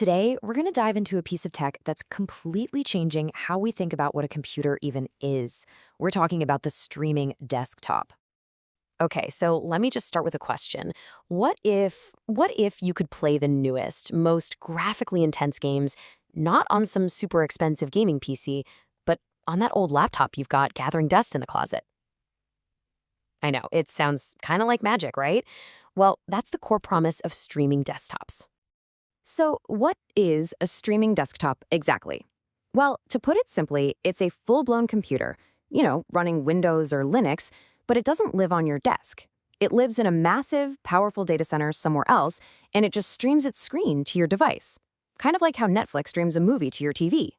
Today, we're going to dive into a piece of tech that's completely changing how we think about what a computer even is. We're talking about the streaming desktop. Okay, so let me just start with a question. What if you could play the newest, most graphically intense games not on some super expensive gaming PC, but on that old laptop you've got gathering dust in the closet? I know, it sounds kind of like magic, right? Well, that's the core promise of streaming desktops. So, what is a streaming desktop exactly? Well, to put it simply, it's a full-blown computer, running Windows or Linux, but it doesn't live on your desk. It lives in a massive, powerful data center somewhere else, and it just streams its screen to your device. Kind of like how Netflix streams a movie to your TV.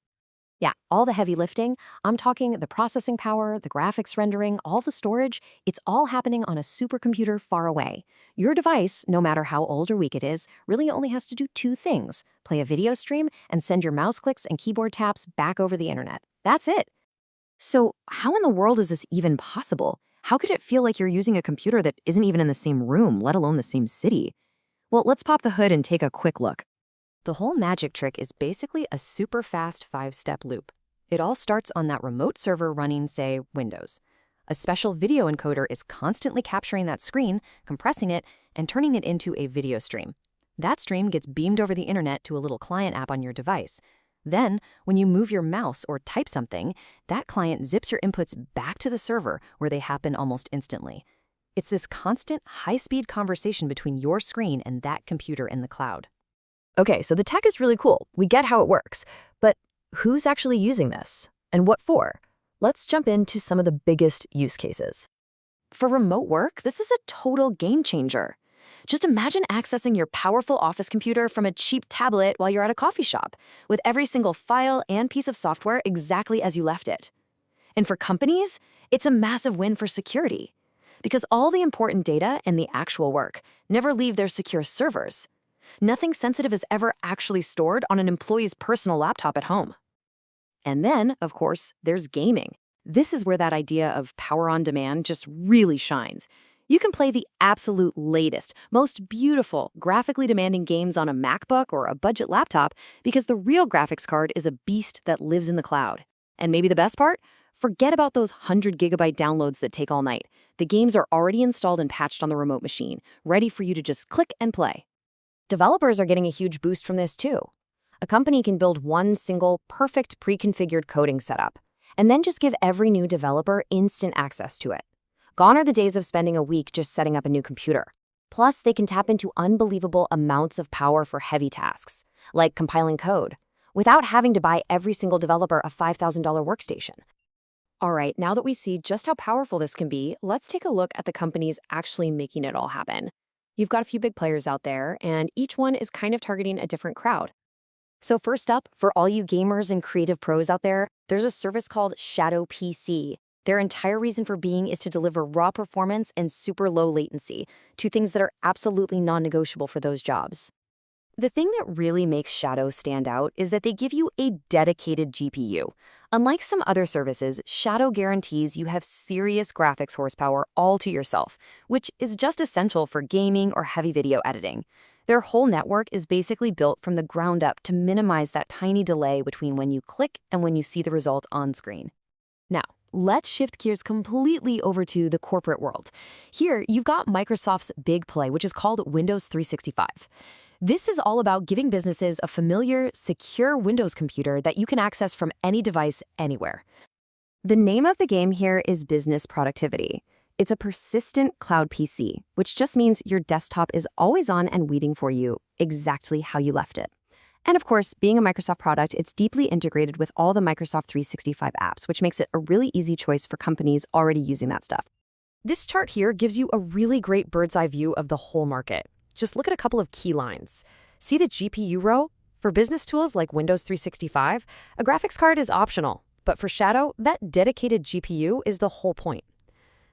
Yeah, all the heavy lifting, I'm talking the processing power, the graphics rendering, all the storage, it's all happening on a supercomputer far away. Your device, no matter how old or weak it is, really only has to do two things: play a video stream and send your mouse clicks and keyboard taps back over the internet. That's it. So, how in the world is this even possible? How could it feel like you're using a computer that isn't even in the same room, let alone the same city? Well, let's pop the hood and take a quick look. The whole magic trick is basically a super fast 5-step loop. It all starts on that remote server running, say, Windows. A special video encoder is constantly capturing that screen, compressing it, and turning it into a video stream. That stream gets beamed over the internet to a little client app on your device. Then, when you move your mouse or type something, that client zips your inputs back to the server where they happen almost instantly. It's this constant, high-speed conversation between your screen and that computer in the cloud. Okay, so the tech is really cool. We get how it works. But who's actually using this? And what for? Let's jump into some of the biggest use cases. For remote work, this is a total game changer. Just imagine accessing your powerful office computer from a cheap tablet while you're at a coffee shop, with every single file and piece of software exactly as you left it. And for companies, it's a massive win for security, because all the important data and the actual work never leave their secure servers. Nothing sensitive is ever actually stored on an employee's personal laptop at home. And then, of course, there's gaming. This is where that idea of power on demand just really shines. You can play the absolute latest, most beautiful, graphically demanding games on a MacBook or a budget laptop because the real graphics card is a beast that lives in the cloud. And maybe the best part? Forget about those 100-gigabyte downloads that take all night. The games are already installed and patched on the remote machine, ready for you to just click and play. Developers are getting a huge boost from this too. A company can build one single, perfect pre-configured coding setup, and then just give every new developer instant access to it. Gone are the days of spending a week just setting up a new computer. Plus, they can tap into unbelievable amounts of power for heavy tasks, like compiling code, without having to buy every single developer a $5,000 workstation. All right, now that we see just how powerful this can be, let's take a look at the companies actually making it all happen. You've got a few big players out there, and each one is kind of targeting a different crowd. So first up, for all you gamers and creative pros out there, there's a service called Shadow PC. Their entire reason for being is to deliver raw performance and super low latency, two things that are absolutely non-negotiable for those jobs. The thing that really makes Shadow stand out is that they give you a dedicated GPU. Unlike some other services, Shadow guarantees you have serious graphics horsepower all to yourself, which is just essential for gaming or heavy video editing. Their whole network is basically built from the ground up to minimize that tiny delay between when you click and when you see the result on screen. Now, let's shift gears completely over to the corporate world. Here, you've got Microsoft's big play, which is called Windows 365. This is all about giving businesses a familiar, secure Windows computer that you can access from any device anywhere. The name of the game here is business productivity. It's a persistent cloud PC, which just means your desktop is always on and waiting for you exactly how you left it. And of course, being a Microsoft product, it's deeply integrated with all the Microsoft 365 apps, which makes it a really easy choice for companies already using that stuff. This chart here gives you a really great bird's eye view of the whole market. Just look at a couple of key lines. See the GPU row? For business tools like Windows 365, a graphics card is optional, but for Shadow, that dedicated GPU is the whole point.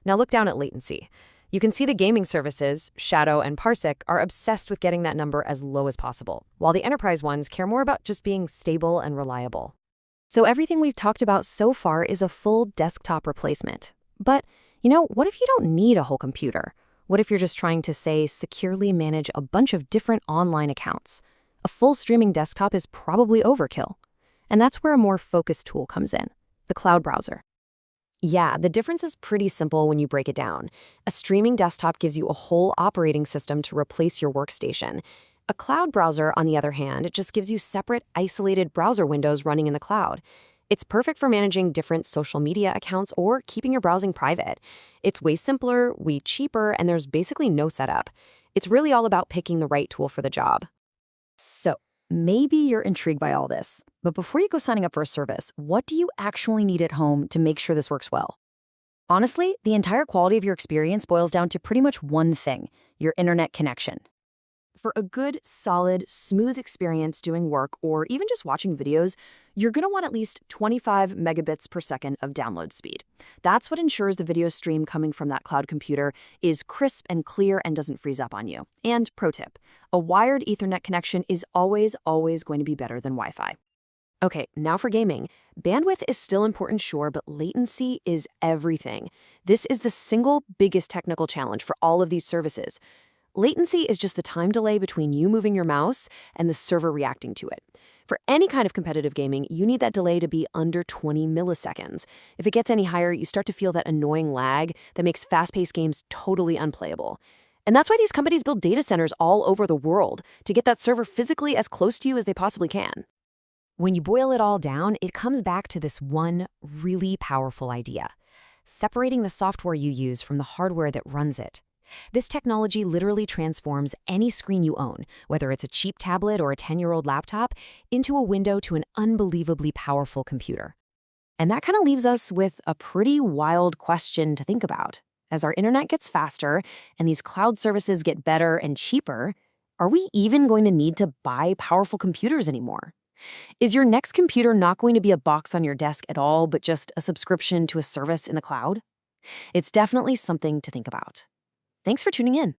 Now look down at latency. You can see the gaming services, Shadow and Parsec, are obsessed with getting that number as low as possible, while the enterprise ones care more about just being stable and reliable. So everything we've talked about so far is a full desktop replacement. But, what if you don't need a whole computer? What if you're just trying to, say, securely manage a bunch of different online accounts? A full streaming desktop is probably overkill. And that's where a more focused tool comes in, the cloud browser. Yeah, the difference is pretty simple when you break it down. A streaming desktop gives you a whole operating system to replace your workstation. A cloud browser, on the other hand, it just gives you separate, isolated browser windows running in the cloud. It's perfect for managing different social media accounts or keeping your browsing private. It's way simpler, way cheaper, and there's basically no setup. It's really all about picking the right tool for the job. So, maybe you're intrigued by all this, but before you go signing up for a service, what do you actually need at home to make sure this works well? Honestly, the entire quality of your experience boils down to pretty much one thing: your internet connection. For a good, solid, smooth experience doing work or even just watching videos, you're going to want at least 25 megabits per second of download speed. That's what ensures the video stream coming from that cloud computer is crisp and clear and doesn't freeze up on you. And pro tip, a wired Ethernet connection is always going to be better than Wi-Fi. Okay, now for gaming. Bandwidth is still important, sure, but latency is everything. This is the single biggest technical challenge for all of these services. Latency is just the time delay between you moving your mouse and the server reacting to it. For any kind of competitive gaming, you need that delay to be under 20 milliseconds. If it gets any higher, you start to feel that annoying lag that makes fast-paced games totally unplayable. And that's why these companies build data centers all over the world, to get that server physically as close to you as they possibly can. When you boil it all down, it comes back to this one really powerful idea: separating the software you use from the hardware that runs it. This technology literally transforms any screen you own, whether it's a cheap tablet or a 10-year-old laptop, into a window to an unbelievably powerful computer. And that kind of leaves us with a pretty wild question to think about. As our internet gets faster and these cloud services get better and cheaper, are we even going to need to buy powerful computers anymore? Is your next computer not going to be a box on your desk at all, but just a subscription to a service in the cloud? It's definitely something to think about. Thanks for tuning in.